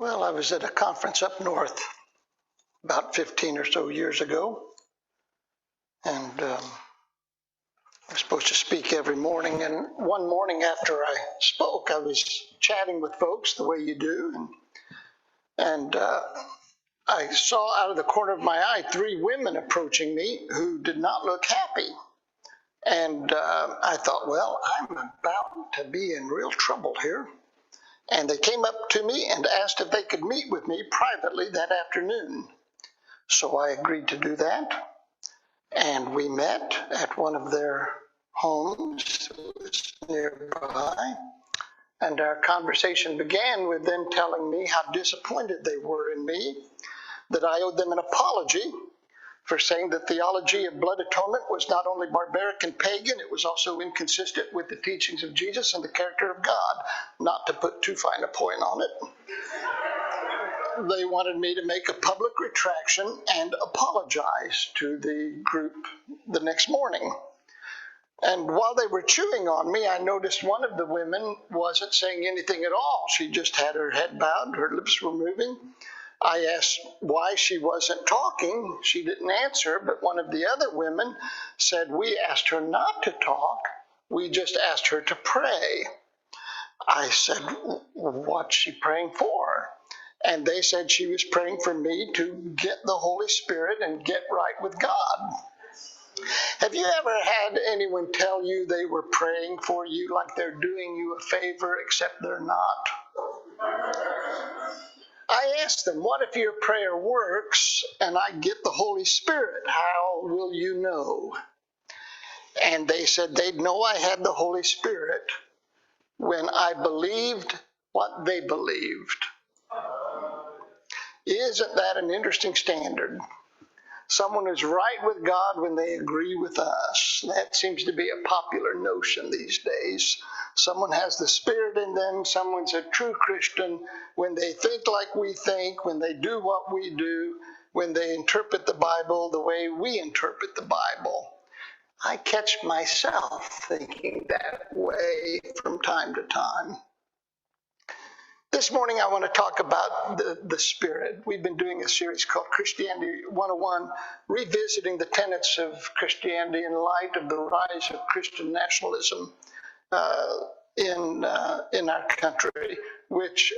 Well, I was at a conference up north about 15 or so years ago, and I was supposed to speak every morning. And one morning after I spoke, I was chatting with folks the way you do, and I saw out of the corner of my eye 3 women approaching me who did not look happy. And I thought, well, I'm about to be in real trouble here. And they came up to me and asked if they could meet with me privately that afternoon. So I agreed to do that. And we met at one of their homes that was nearby. And our conversation began with them telling me how disappointed they were in me, that I owed them an apology for saying the theology of blood atonement was not only barbaric and pagan, it was also inconsistent with the teachings of Jesus and the character of God, not to put too fine a point on it. They wanted me to make a public retraction and apologize to the group the next morning. And while they were chewing on me, I noticed one of the women wasn't saying anything at all. She just had her head bowed, her lips were moving. I asked why she wasn't talking. She didn't answer, but one of the other women said, we asked her not to talk. We just asked her to pray. I said, what's she praying for? And they said she was praying for me to get the Holy Spirit and get right with God. Have you ever had anyone tell you they were praying for you like they're doing you a favor, except they're not? I asked them, what if your prayer works and I get the Holy Spirit? How will you know? And they said they'd know I had the Holy Spirit when I believed what they believed. Isn't that an interesting standard? Someone is right with God when they agree with us. That seems to be a popular notion these days. Someone has the Spirit in them. Someone's a true Christian when they think like we think, when they do what we do, when they interpret the Bible the way we interpret the Bible. I catch myself thinking that way from time to time. This morning I want to talk about the Spirit. We've been doing a series called Christianity 101, revisiting the tenets of Christianity in light of the rise of Christian nationalism in our country, which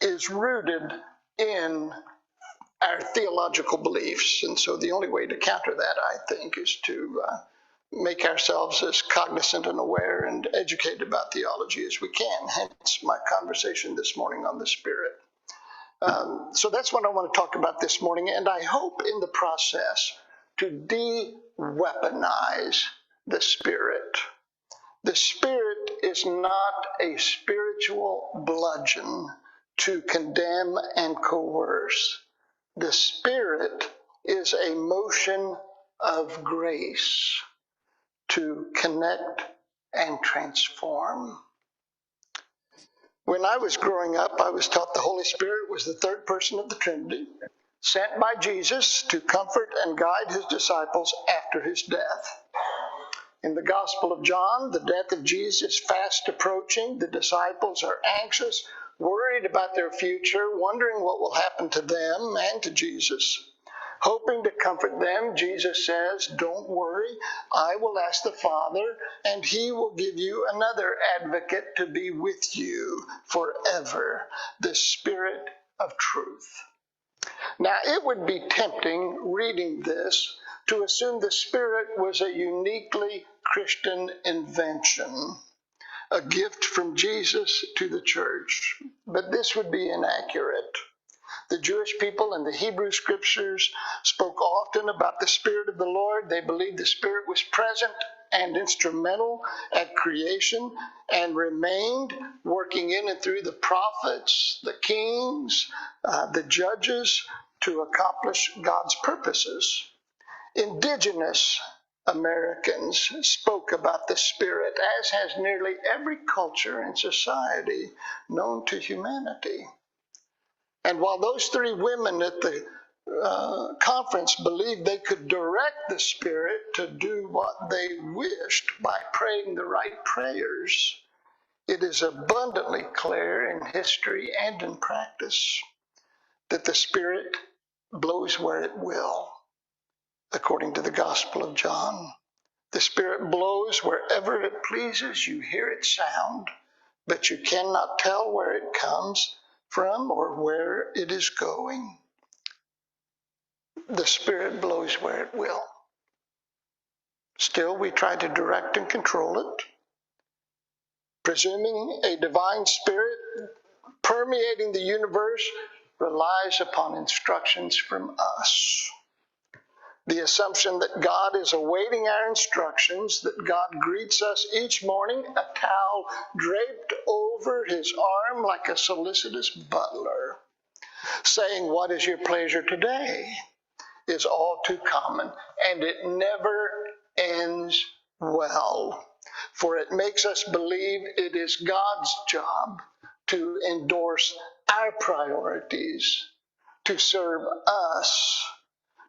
is rooted in our theological beliefs. And so the only way to counter that, I think, is to make ourselves as cognizant and aware and educated about theology as we can, hence my conversation this morning on the Spirit. So that's what I want to talk about this morning, and I hope in the process to de-weaponize the Spirit. The Spirit is not a spiritual bludgeon to condemn and coerce. The Spirit is a motion of grace to connect and transform. When I was growing up, I was taught the Holy Spirit was the third person of the Trinity, sent by Jesus to comfort and guide his disciples after his death. In the Gospel of John, the death of Jesus is fast approaching. The disciples are anxious, worried about their future, wondering what will happen to them and to Jesus. Hoping to comfort them, Jesus says, don't worry, I will ask the Father, and he will give you another advocate to be with you forever, the Spirit of truth. Now, it would be tempting, reading this, to assume the Spirit was a uniquely Christian invention, a gift from Jesus to the church, but this would be inaccurate. The Jewish people in the Hebrew scriptures spoke often about the Spirit of the Lord. They believed the Spirit was present and instrumental at creation and remained working in and through the prophets, the kings, the judges to accomplish God's purposes. Indigenous Americans spoke about the Spirit, as has nearly every culture and society known to humanity. And while those 3 women at the conference believed they could direct the Spirit to do what they wished by praying the right prayers, it is abundantly clear in history and in practice that the Spirit blows where it will, according to the Gospel of John. The Spirit blows wherever it pleases. You hear its sound, but you cannot tell where it comes from or where it is going. The Spirit blows where it will. Still, we try to direct and control it, presuming a divine Spirit permeating the universe relies upon instructions from us. The assumption that God is awaiting our instructions, that God greets us each morning, a towel draped over his arm like a solicitous butler, saying, "What is your pleasure today?" is all too common, and it never ends well, for it makes us believe it is God's job to endorse our priorities, to serve us,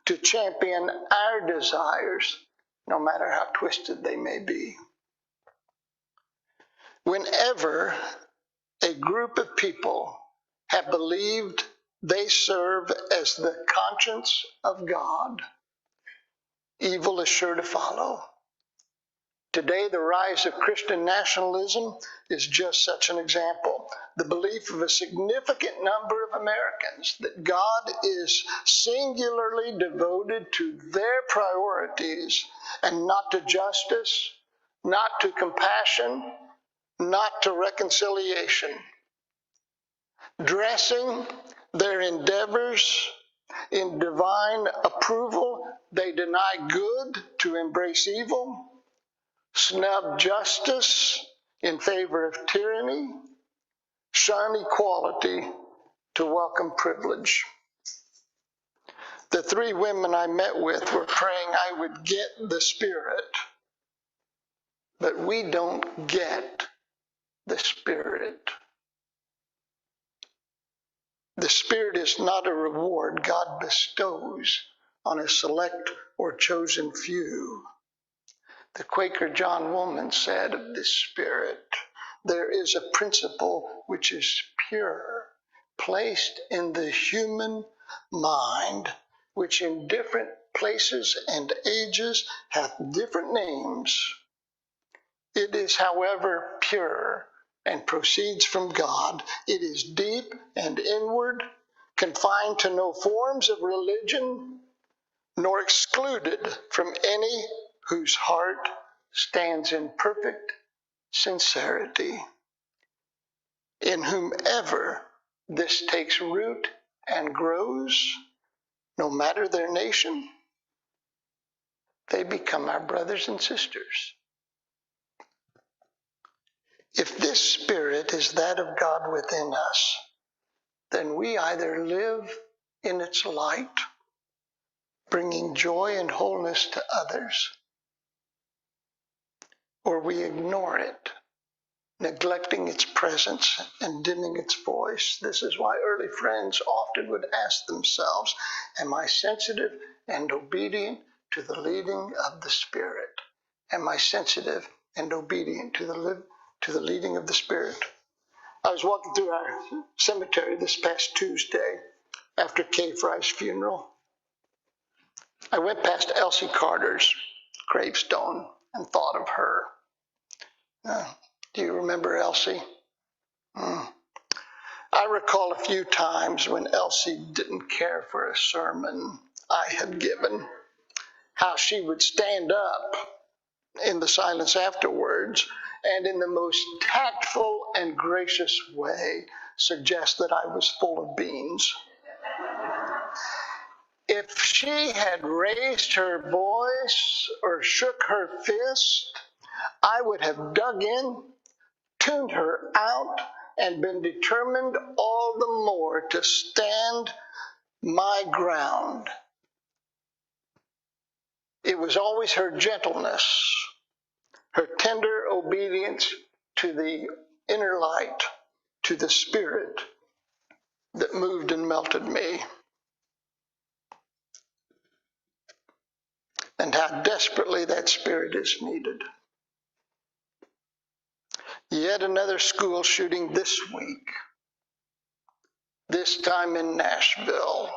to champion our desires, no matter how twisted they may be. Whenever a group of people have believed they serve as the conscience of God, evil is sure to follow. Today, the rise of Christian nationalism is just such an example. The belief of a significant number of Americans that God is singularly devoted to their priorities and not to justice, not to compassion, not to reconciliation. Dressing their endeavors in divine approval, they deny good to embrace evil, snub justice in favor of tyranny, shun equality to welcome privilege. The three women I met with were praying I would get the Spirit, but we don't get the Spirit. The Spirit is not a reward God bestows on a select or chosen few. The Quaker John Woolman said of this Spirit, "There is a principle which is pure, placed in the human mind, which in different places and ages hath different names. It is, however, pure and proceeds from God. It is deep and inward, confined to no forms of religion, nor excluded from any whose heart stands in perfect sincerity. In whomever this takes root and grows, no matter their nation, they become our brothers and sisters." If this Spirit is that of God within us, then we either live in its light, bringing joy and wholeness to others, or we ignore it, neglecting its presence and dimming its voice. This is why early friends often would ask themselves, am I sensitive and obedient to the leading of the Spirit? Am I sensitive and obedient to the leading of the Spirit? I was walking through our cemetery this past Tuesday after Kay Fry's funeral. I went past Elsie Carter's gravestone and thought of her. Do you remember Elsie? I recall a few times when Elsie didn't care for a sermon I had given, how she would stand up in the silence afterwards and in the most tactful and gracious way suggest that I was full of beans. If she had raised her voice or shook her fist, I would have dug in, tuned her out, and been determined all the more to stand my ground. It was always her gentleness, her tender obedience to the inner light, to the Spirit, that moved and melted me. And how desperately that Spirit is needed. Yet another school shooting this week. this time in Nashville.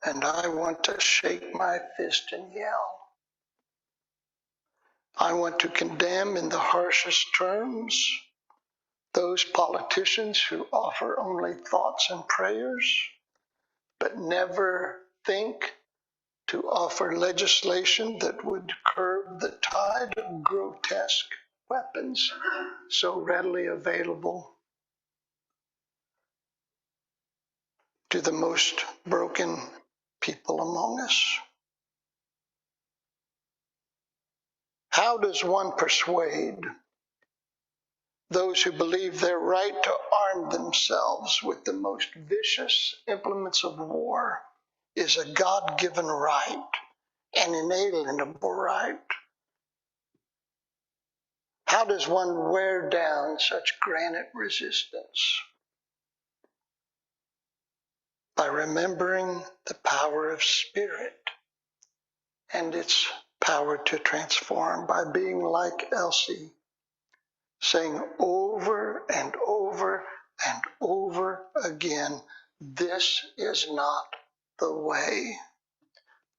And I want to shake my fist and yell. I want to condemn in the harshest terms those politicians who offer only thoughts and prayers, but never think to offer legislation that would curb the tide of grotesque weapons so readily available to the most broken people among us. How does one persuade those who believe their right to arm themselves with the most vicious implements of war is a God-given right, an inalienable right? How does one wear down such granite resistance? By remembering the power of spirit and its power to transform, by being like Elsie, saying over and over and over again, this is not the way.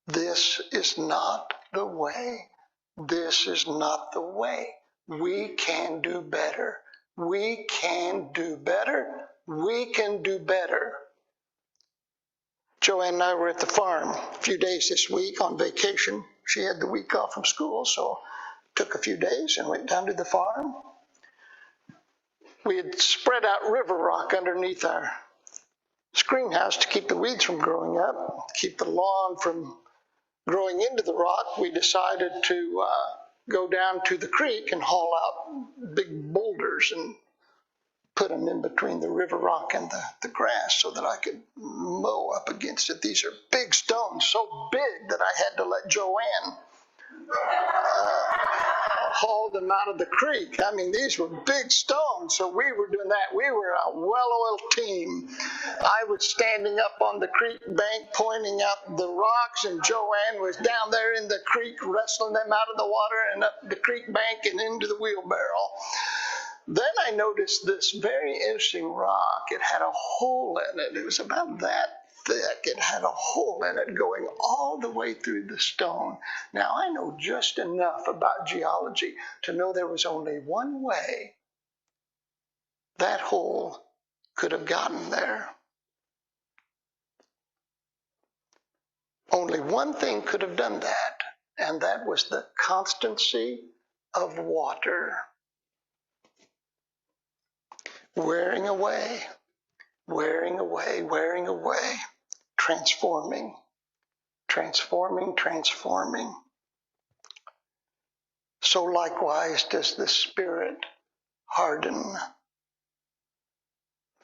This is not the way. This is not the way. We can do better. We can do better. We can do better. Joanne and I were at the farm a few days this week on vacation. She had the week off from school, so took a few days and went down to the farm. We had spread out river rock underneath our screen house to keep the weeds from growing up, keep the lawn from growing into the rock. We decided to go down to the creek and haul out big boulders and put them in between the river rock and the grass so that I could mow up against it. These are big stones, so big that I had to let Joanne haul them out of the creek. I mean, these were big stones, so we were doing that. We were a well-oiled team. I was standing up on the creek bank pointing out the rocks, and Joanne was down there in the creek wrestling them out of the water and up the creek bank and into the wheelbarrow. Then I noticed this very interesting rock. It had a hole in it. It was about that thick. It had a hole in it going all the way through the stone. Now, I know just enough about geology to know there was only one way that hole could have gotten there. Only one thing could have done that, and that was the constancy of water wearing away, wearing away, wearing away, transforming, transforming, transforming. So likewise does the Spirit harden,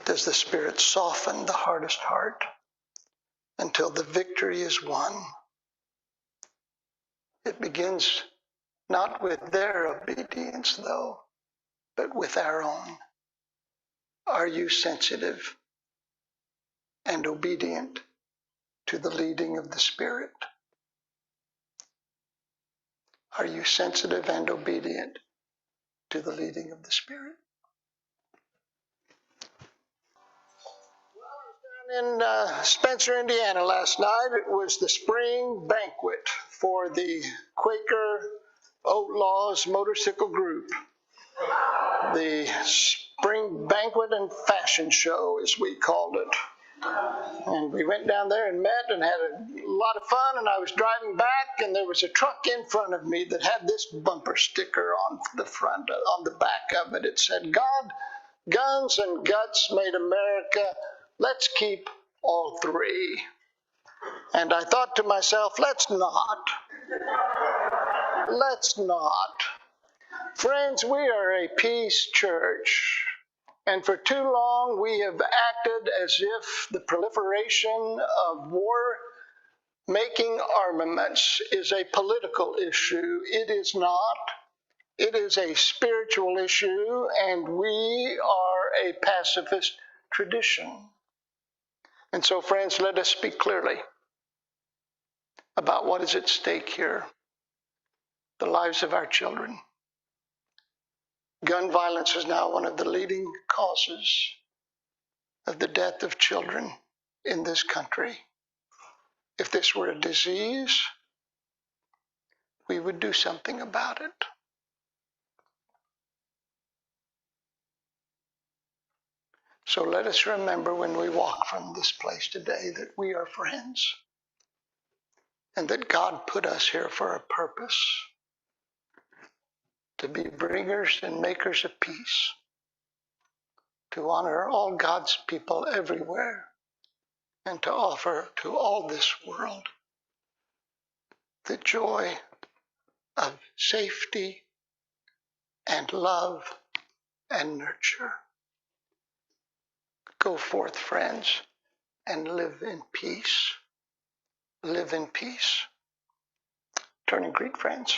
does the Spirit soften the hardest heart until the victory is won. It begins not with their obedience, though, but with our own. Are you sensitive and obedient to the leading of the Spirit? Are you sensitive and obedient to the leading of the Spirit? In Spencer, Indiana last night. It was the spring banquet for the Quaker Outlaws Motorcycle Group. The spring banquet and fashion show, as we called it. And we went down there and met and had a lot of fun, and I was driving back, and there was a truck in front of me that had this bumper sticker on the front, on the back of it. It said, God, guns and guts made America. Let's keep all three. And I thought to myself, let's not. Let's not. Friends, we are a peace church. And for too long, we have acted as if the proliferation of war-making armaments is a political issue. It is not. It is a spiritual issue, and we are a pacifist tradition. And so, friends, let us speak clearly about what is at stake here. The lives of our children. Gun violence is now one of the leading causes of the death of children in this country. If this were a disease, we would do something about it. So let us remember when we walk from this place today that we are friends and that God put us here for a purpose, to be bringers and makers of peace, to honor all God's people everywhere, and to offer to all this world the joy of safety and love and nurture. Go forth, friends, and live in peace. Live in peace. Turn and greet friends.